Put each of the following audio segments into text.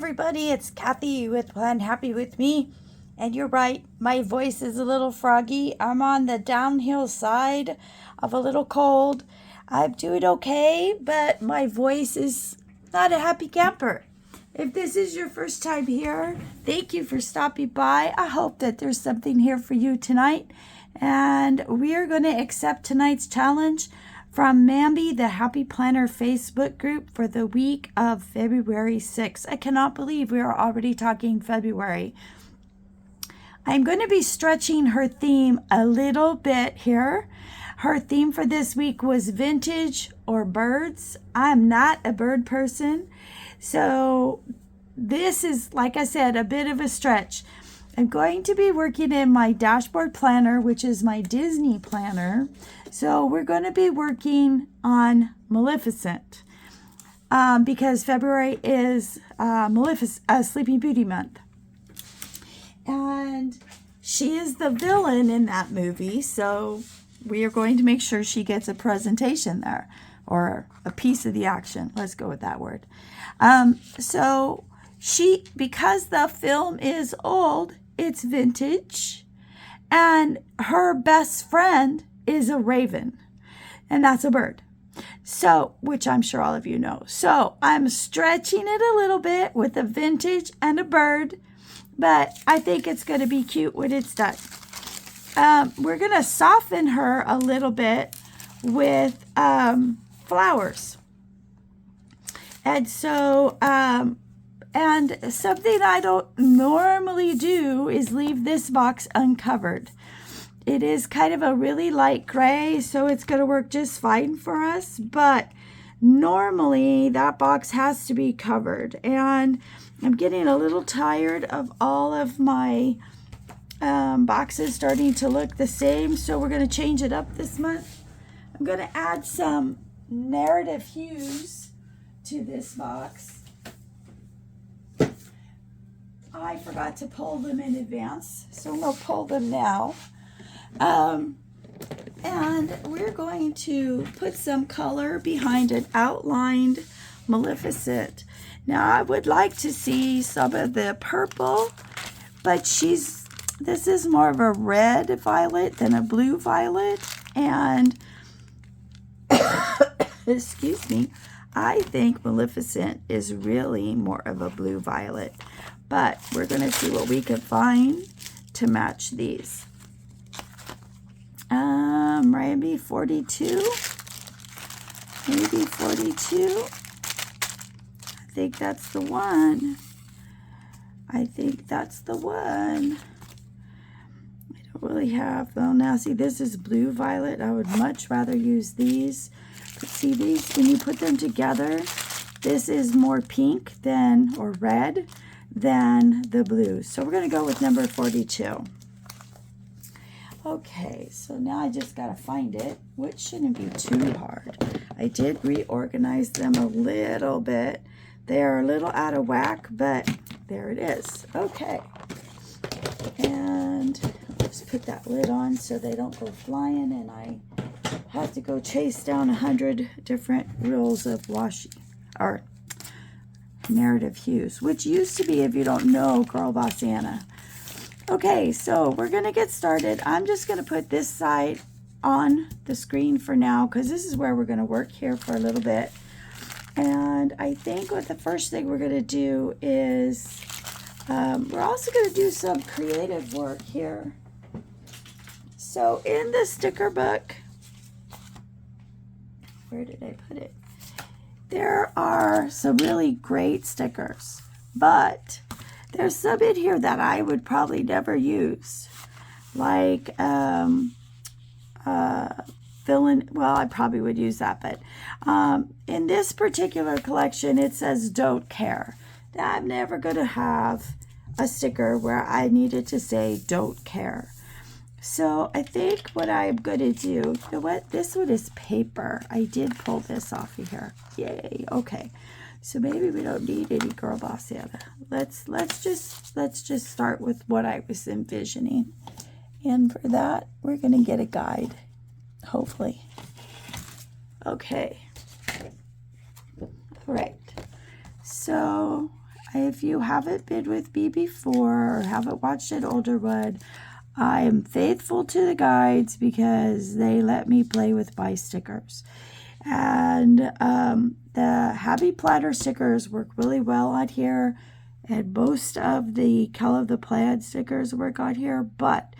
everybody, it's Kathy with Plan Happy With Me. And you're right, my voice is a little froggy. I'm on the downhill side of a little cold. I'm doing okay, but my voice is not a happy camper. If this is your first time here, thank you for stopping by. I hope that there's something here for you tonight. And we are going to accept tonight's challenge from Mamby, the Happy Planner Facebook group for the week of February 6th. I cannot believe we are already talking February. I'm going to be stretching her theme a little bit here. Her theme for this week was vintage or birds. I'm not a bird person, so this is, like I said, a bit of a stretch. I'm going to be working in my dashboard planner, which is my Disney planner. So we're going to be working on Maleficent because February is Sleeping Beauty month. And she is the villain in that movie, so we are going to make sure she gets a presentation there, or a piece of the action. Let's go with that word. So because the film is old, it's vintage, and her best friend is a raven, and that's a bird. So, which I'm sure all of you know. So I'm stretching it a little bit with a vintage and a bird, but I think it's going to be cute when it's done. We're going to soften her a little bit with flowers. And so, and something I don't normally do is leave this box uncovered. It is kind of a really light gray, so it's going to work just fine for us. But normally that box has to be covered. And I'm getting a little tired of all of my boxes starting to look the same. So we're going to change it up this month. I'm going to add some narrative hues to this box. I forgot to pull them in advance, so I'm going to pull them now. And we're going to put some color behind an outlined Maleficent. Now, I would like to see some of the purple, but this is more of a red violet than a blue violet. And, excuse me, I think Maleficent is really more of a blue violet. But we're going to see what we can find to match these. Maybe 42. Maybe 42. I think that's the one. I think that's the one. I don't really have, well, now see, this is blue violet. I would much rather use these. But see, these, when you put them together, this is more pink than, or red, than the blue. So we're going to go with number 42. Okay, so now I just got to find it, which shouldn't be too hard. I did reorganize them a little bit. They are a little out of whack, but there it is. Okay. And just put that lid on so they don't go flying, and I have to go chase down 100 different rolls of washi, or narrative hues, which used to be, if you don't know, Girl Boss Anna. Okay, so we're going to get started. I'm just going to put this side on the screen for now, because this is where we're going to work here for a little bit. And I think what the first thing we're going to do is, we're also going to do some creative work here. So in the sticker book, where did I put it? There are some really great stickers, but there's some in here that I would probably never use. Like, well, I probably would use that, but in this particular collection, it says don't care. Now, I'm never going to have a sticker where I needed to say don't care. So I think what I'm going to do, you know what? This one is paper. I did pull this off of here. Yay. Okay. So maybe we don't need any Girl Boss Anna. Let's just start with what I was envisioning. And for that, we're going to get a guide, hopefully. Okay. All right. So if you haven't been with me before or haven't watched an older one, I am faithful to the guides because they let me play with my stickers. And the Happy Planner stickers work really well on here, and most of the Color of the Plan stickers work on here, but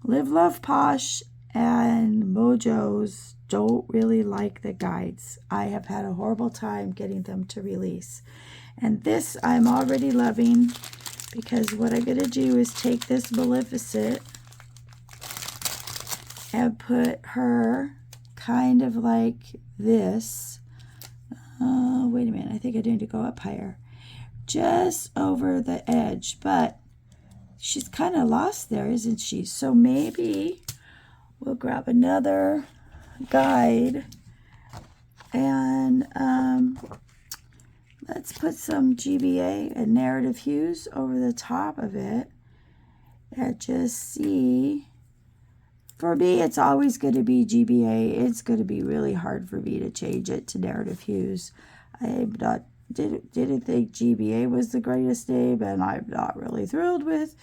Live Love Posh and Mojo's don't really like the guides. I have had a horrible time getting them to release. And this I'm already loving, because what I'm going to do is take this Maleficent and put her kind of like this. Wait a minute, I think I need to go up higher. Just over the edge, but she's kind of lost there, isn't she? So maybe we'll grab another guide and let's put some GBA and narrative hues over the top of it and just see. For me, it's always going to be GBA. It's going to be really hard for me to change it to narrative hues. I'm not didn't think GBA was the greatest name, and I'm not really thrilled with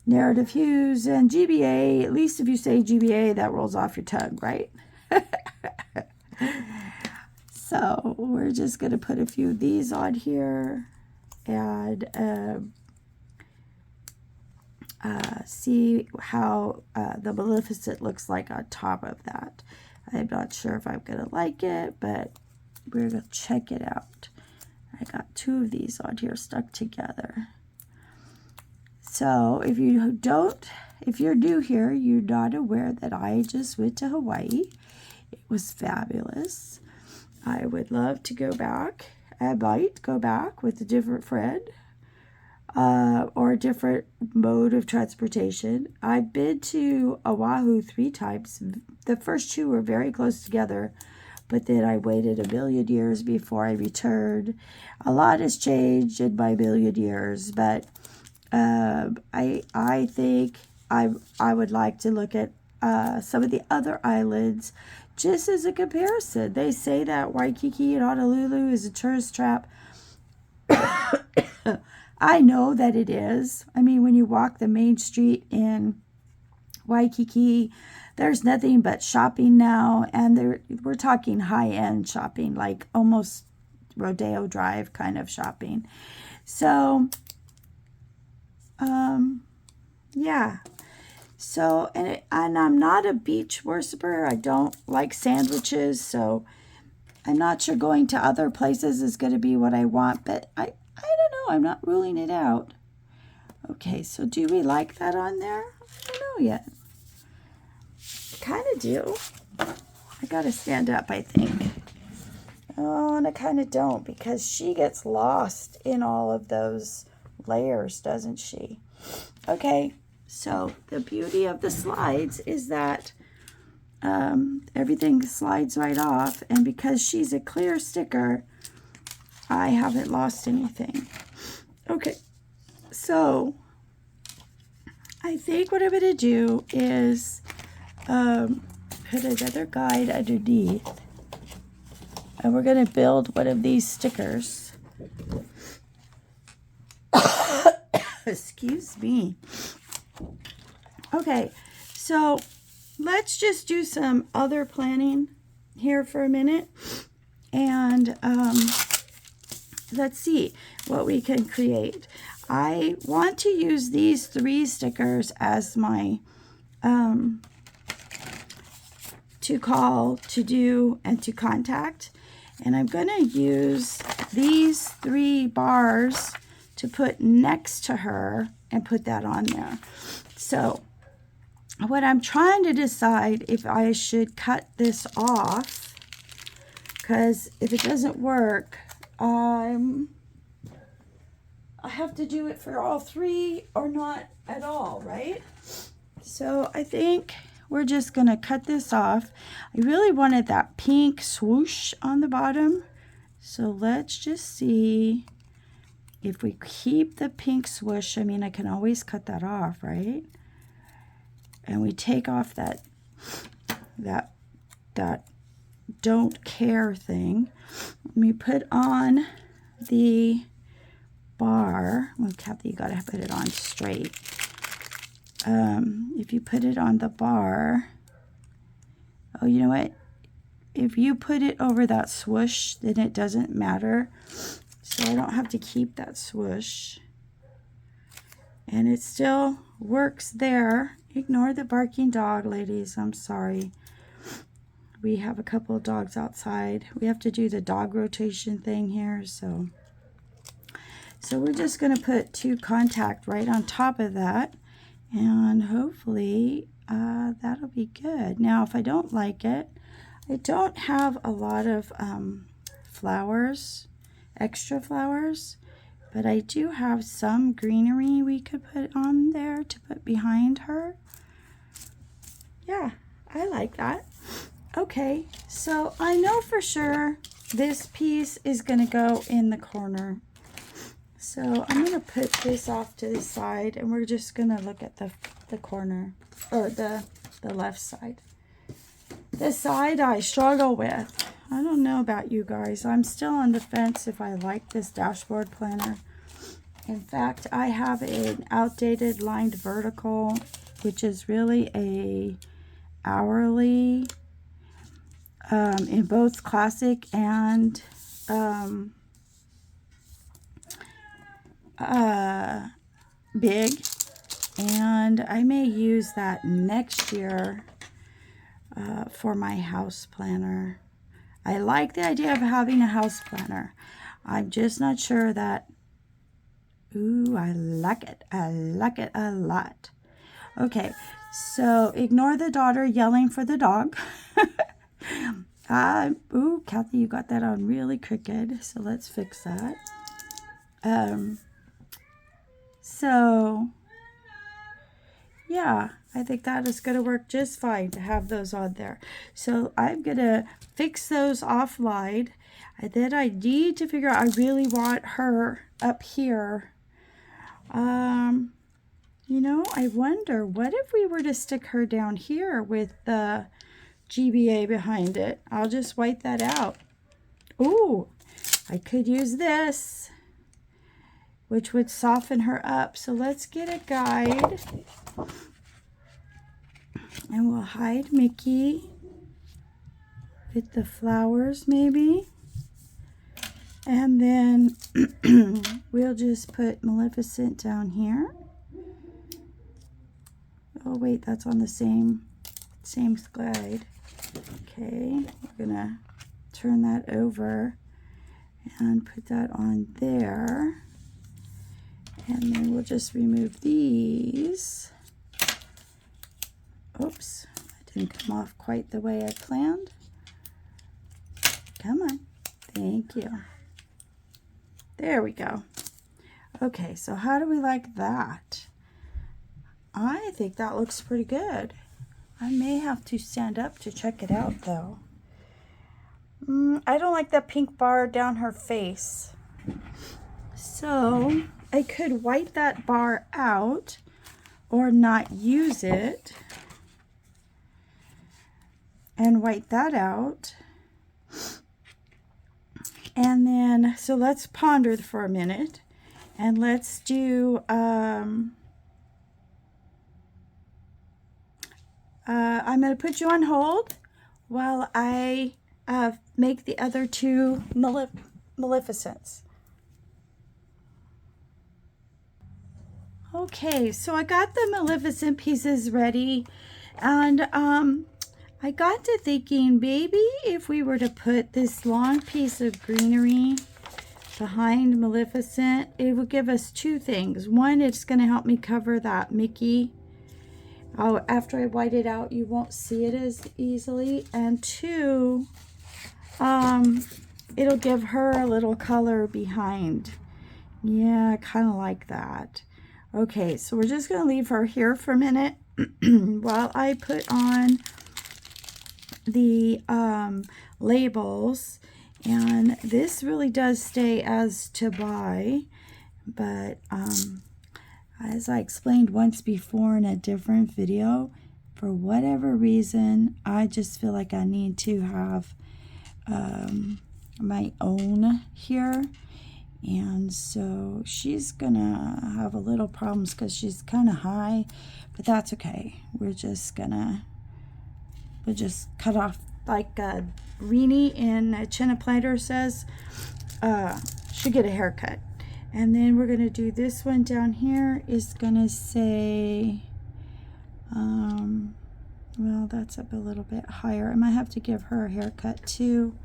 narrative hues. And GBA, at least if you say GBA, that rolls off your tongue, right? So we're just going to put a few of these on here and see how the Maleficent looks like on top of that. I'm not sure if I'm going to like it, but we're going to check it out. I got two of these on here stuck together. So if you're new here, you're not aware that I just went to Hawaii. It was fabulous. I would love to go back. I might go back with a different friend or a different mode of transportation. I've been to Oahu 3 times. The first 2 were very close together, but then I waited a million years before I returned. A lot has changed in my million years, but I think I would like to look at some of the other islands just as a comparison. They say that Waikiki and Honolulu is a tourist trap. I know that it is. I mean, when you walk the main street in Waikiki, there's nothing but shopping now, and we're talking high-end shopping, like almost Rodeo Drive kind of shopping. So, yeah. So, and I'm not a beach worshiper. I don't like sandwiches, so I'm not sure going to other places is going to be what I want, but I don't know. I'm not ruling it out. Okay, so do we like that on there? I don't know yet. Kind of do. I got to stand up, I think. Oh, and I kind of don't, because she gets lost in all of those layers, doesn't she? Okay. So the beauty of the slides is that everything slides right off. And because she's a clear sticker, I haven't lost anything. Okay, so I think what I'm going to do is put another guide underneath. And we're going to build one of these stickers. Excuse me. Okay, so let's just do some other planning here for a minute, and let's see what we can create. I want to use these 3 stickers as my to call, to do, and to contact, and I'm going to use these 3 bars to put next to her and put that on there. So what I'm trying to decide if I should cut this off, because if it doesn't work, I have to do it for all 3 or not at all, right? So I think we're just going to cut this off. I really wanted that pink swoosh on the bottom. So let's just see if we keep the pink swoosh. I mean, I can always cut that off, right? And we take off that don't care thing. Let me put on the bar, well, Kathy, you got to put it on straight. If you put it on the bar, oh, you know what? If you put it over that swoosh, then it doesn't matter. So I don't have to keep that swoosh. And it still works there. Ignore the barking dog, ladies. I'm sorry. We have a couple of dogs outside. We have to do the dog rotation thing here. So we're just going to put 2 contact right on top of that. And hopefully that'll be good. Now, if I don't like it, I don't have a lot of flowers, extra flowers, but I do have some greenery we could put on there to put behind her. Yeah, I like that. Okay, so I know for sure this piece is going to go in the corner. So I'm going to put this off to the side, and we're just going to look at the corner, or the left side. The side I struggle with. I don't know about you guys. I'm still on the fence if I like this dashboard planner. In fact, I have an outdated lined vertical, which is really a hourly in both classic and big, and I may use that next year for my house planner. I like the idea of having a house planner. I'm just not sure that, ooh, I like it. I like it a lot. Okay, so ignore the daughter yelling for the dog. Ooh, Kathy, you got that on really crooked, so let's fix that. So, yeah, I think that is going to work just fine to have those on there. So I'm going to fix those offline. And then I need to figure out, I really want her up here. You know, I wonder, what if we were to stick her down here with the GBA behind it? I'll just white that out. Ooh, I could use this, which would soften her up. So let's get a guide. And we'll hide Mickey with the flowers maybe. And then we'll just put Maleficent down here. Oh wait, that's on the same guide. Okay, we're gonna turn that over and put that on there. And then we'll just remove these. Oops, that didn't come off quite the way I planned. Come on, thank you. There we go. Okay, so how do we like that? I think that looks pretty good. I may have to stand up to check it out though. I don't like that pink bar down her face. So I could white that bar out or not use it and white that out. And then, so let's ponder for a minute and let's do, I'm going to put you on hold while I make the other 2 Maleficents. Okay, so I got the Maleficent pieces ready, and I got to thinking, maybe if we were to put this long piece of greenery behind Maleficent, it would give us 2 things. One, it's going to help me cover that Mickey. Oh, after I white it out, you won't see it as easily. And 2, it'll give her a little color behind. Yeah, I kind of like that. Okay, so we're just going to leave her here for a minute while I put on the labels. And this really does stay as to buy, but as I explained once before in a different video, for whatever reason, I just feel like I need to have my own here. And so she's gonna have a little problems because she's kind of high, but that's okay. We'll just cut off like Renee in Chinaplanter says, should get a haircut. And then we're gonna do this one down here is gonna say, well, that's up a little bit higher. I might have to give her a haircut too.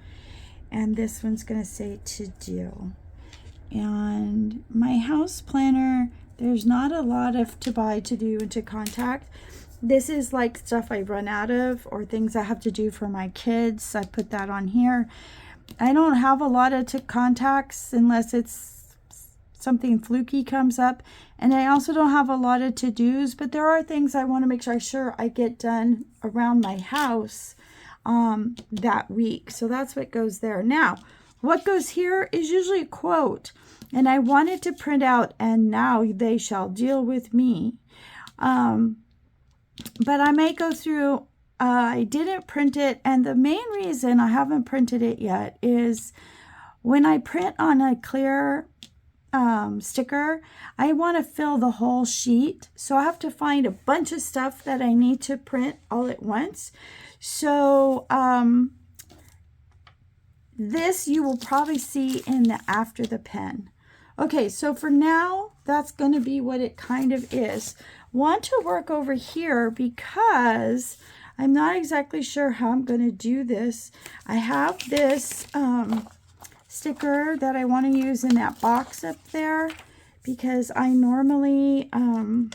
And this one's gonna say to do. And my house planner, there's not a lot of to buy, to do, and to contact. This is like stuff I run out of or things I have to do for my kids. I put that on here. I don't have a lot of to contacts unless it's something fluky comes up. And I also don't have a lot of to-dos, but there are things I want to make sure I get done around my house that week. So that's what goes there. Now, what goes here is usually a quote. And I wanted to print out, and now they shall deal with me. But I may go through, I didn't print it. And the main reason I haven't printed it yet is when I print on a clear sticker, I want to fill the whole sheet. So I have to find a bunch of stuff that I need to print all at once. So, this you will probably see in the after the pen. Okay, so for now, that's going to be what it kind of is. Want to work over here because I'm not exactly sure how I'm going to do this. I have this sticker that I want to use in that box up there because I normally, oh,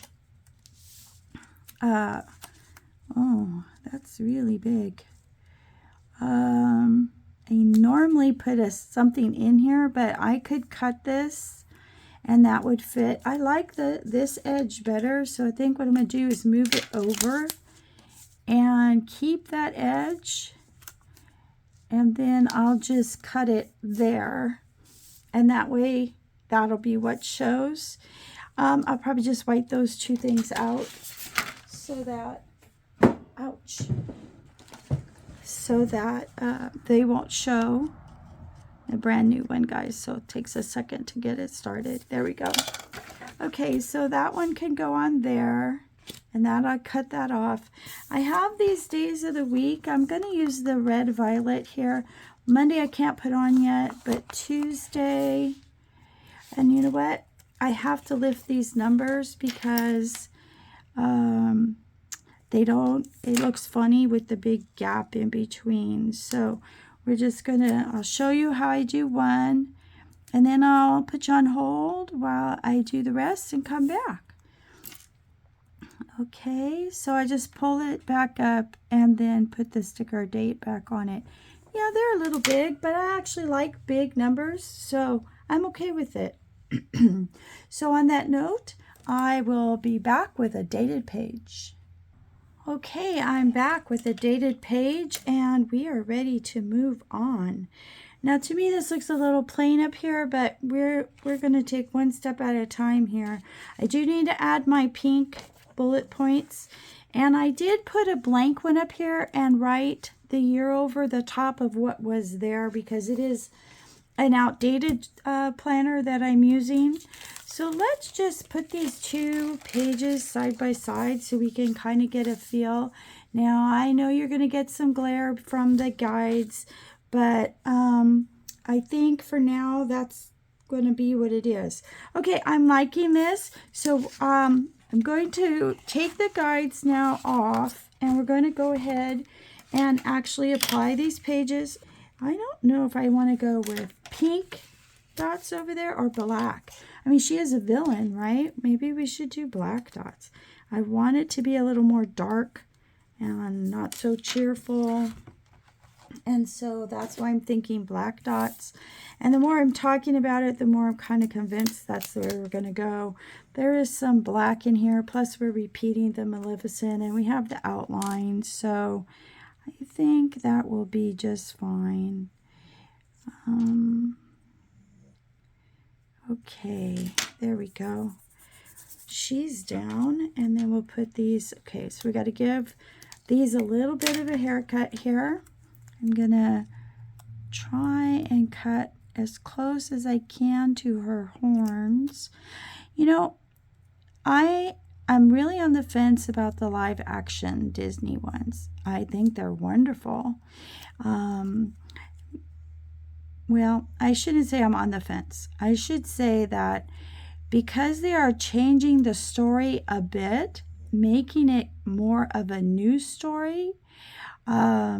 that's really big. I normally put something in here, but I could cut this and that would fit. I like this edge better, so I think what I'm going to do is move it over and keep that edge, and then I'll just cut it there, and that way that'll be what shows. I'll probably just wipe those two things out so that, ouch, so that they won't show. A brand new one, guys, so it takes a second to get it started. There we go. Okay, so that one can go on there, and that I cut that off. I have these days of the week. I'm going to use the red violet here. Monday I can't put on yet, but Tuesday, and you know what? I have to lift these numbers because they don't, it looks funny with the big gap in between. So we're just gonna, I'll show you how I do one, and then I'll put you on hold while I do the rest and come back. Okay, so I just pull it back up and then put the sticker date back on it. Yeah, they're a little big, but I actually like big numbers, so I'm okay with it. So on that note, I will be back with a dated page. Okay, I'm back with a dated page, and we are ready to move on. Now, to me, this looks a little plain up here, but we're going to take one step at a time here. I do need to add my pink bullet points, and I did put a blank one up here and write the year over the top of what was there because it is an outdated planner that I'm using. So let's just put these two pages side by side so we can kind of get a feel. Now, I know you're going to get some glare from the guides, but I think for now that's going to be what it is. Okay, I'm liking this. So I'm going to take the guides now off, and we're going to go ahead and actually apply these pages. I don't know if I want to go with pink dots over there or black. I mean, she is a villain, right? Maybe we should do black dots. I want it to be a little more dark and not so cheerful. And so that's why I'm thinking black dots. And the more I'm talking about it, the more I'm kind of convinced that's the way we're going to go. There is some black in here, plus we're repeating the Maleficent, and we have the outline. So I think that will be just fine. Okay, there we go. She's down, and then we'll put these. Okay, so we got to give these a little bit of a haircut here. I'm gonna try and cut as close as I can to her horns. You know, I'm really on the fence about the live action Disney ones. I think they're wonderful. Well, I shouldn't say I'm on the fence. I should say that because they are changing the story a bit, making it more of a new story, I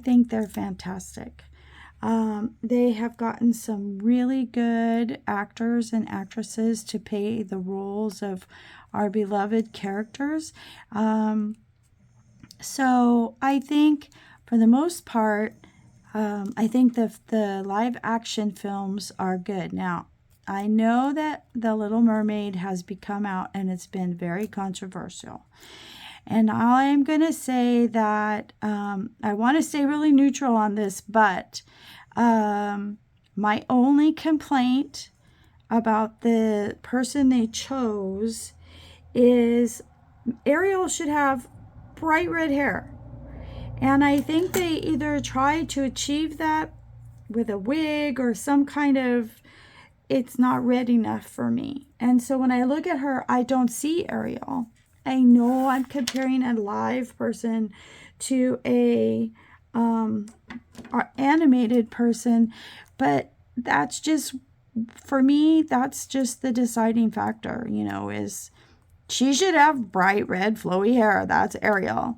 think they're fantastic. They have gotten some really good actors and actresses to play the roles of our beloved characters. So I think for the most part, I think the live action films are good. Now, I know that The Little Mermaid has become out and it's been very controversial. And I'm going to say that I want to stay really neutral on this, but my only complaint about the person they chose is Ariel should have bright red hair. And I think they either tried to achieve that with a wig or some kind of, it's not red enough for me. And so when I look at her, I don't see Ariel. I know I'm comparing a live person to a animated person, but that's just, for me, that's just the deciding factor, you know, is she should have bright red flowy hair. That's Ariel.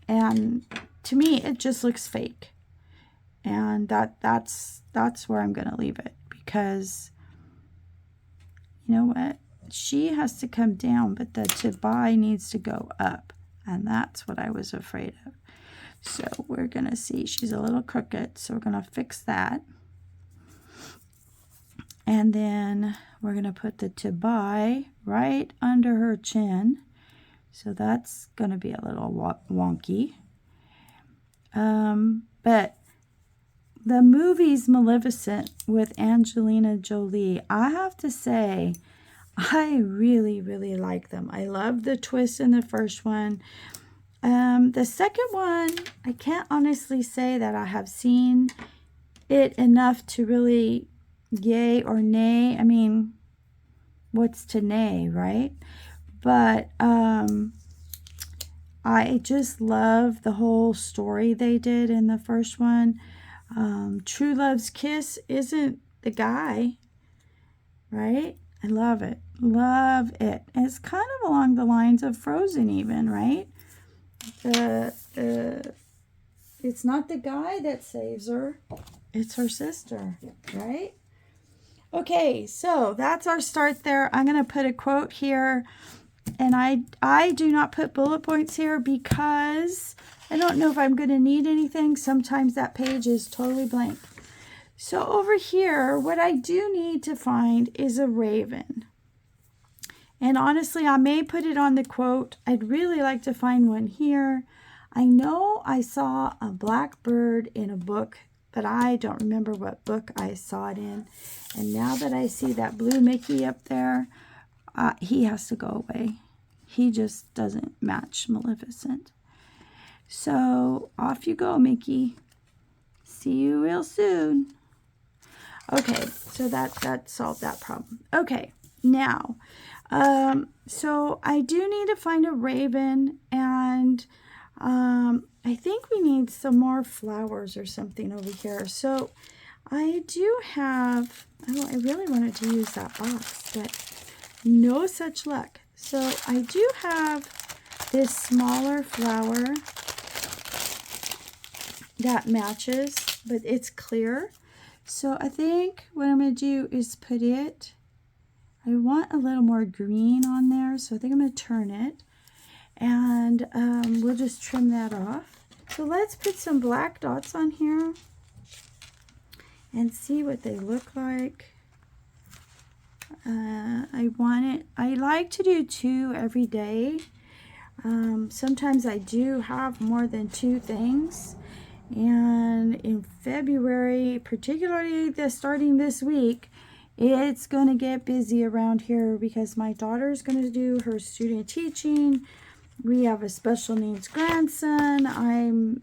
And to me, it just looks fake. And that's where I'm going to leave it, because you know what? She has to come down, but the to buy needs to go up. And that's what I was afraid of. So we're going to see. She's a little crooked, so we're going to fix that. And then we're going to put the to buy right under her chin. So that's going to be a little wonky. But the movies Maleficent with Angelina Jolie, I have to say, I really, really like them. I love the twist in the first one. The second one, I can't honestly say that I have seen it enough to really yay or nay. I mean, what's to nay, right? But I just love the whole story they did in the first one. True Love's Kiss isn't the guy, right? I love it. Love it. And it's kind of along the lines of Frozen even, right? It's not the guy that saves her. It's her sister, right? Okay, so that's our start there. I'm going to put a quote here. And I do not put bullet points here because I don't know if I'm going to need anything. Sometimes that page is totally blank. So over here, what I do need to find is a raven. And honestly, I may put it on the quote. I'd really like to find one here. I know I saw a blackbird in a book, but I don't remember what book I saw it in. And now that I see that blue Mickey up there, he has to go away. He just doesn't match Maleficent. So off you go, Mickey. See you real soon. Okay, so that solved that problem. Okay, now, so I do need to find a raven, and I think we need some more flowers or something over here. So I do have, oh, I really wanted to use that box, but no such luck. So I do have this smaller flower that matches, but it's clear. So I think what I'm going to do is put it, I want a little more green on there, so I think I'm going to turn it, and we'll just trim that off. So let's put some black dots on here and see what they look like. I like to do 2 every day. Sometimes I do have more than 2 things. And in February, particularly starting this week, it's going to get busy around here because my daughter's going to do her student teaching. We have a special needs grandson. I'm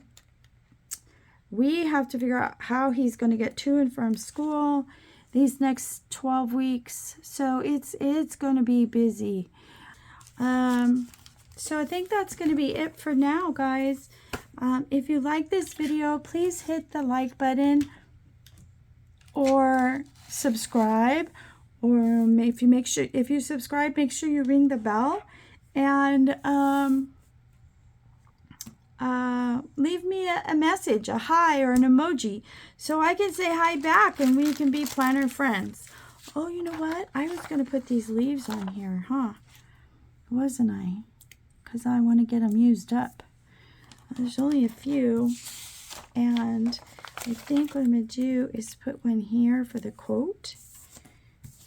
we have to figure out how he's going to get to and from school these next 12 weeks. So it's going to be busy. So I think that's going to be it for now, guys. If you like this video, please hit the like button or subscribe. Or if you subscribe, make sure you ring the bell, and leave me a message, a hi or an emoji, so I can say hi back and we can be planner friends. Oh, you know what? I was going to put these leaves on here, wasn't I? Because I want to get them used up. There's only a few, and I think what I'm going to do is put one here for the coat.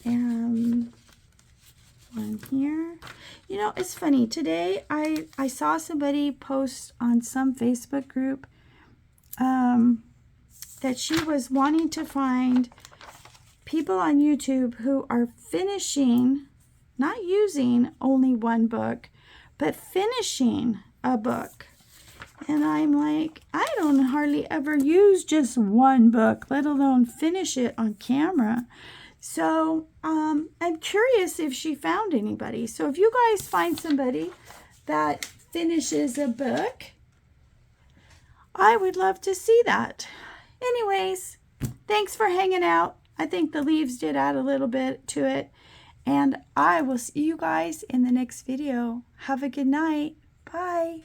And one here. You know, it's funny. Today I saw somebody post on some Facebook group that she was wanting to find people on YouTube who are finishing, not using only one book, but finishing a book. And I'm like, I don't hardly ever use just one book, let alone finish it on camera. So I'm curious if she found anybody. So if you guys find somebody that finishes a book, I would love to see that. Anyways, thanks for hanging out. I think the leaves did add a little bit to it. And I will see you guys in the next video. Have a good night. Bye.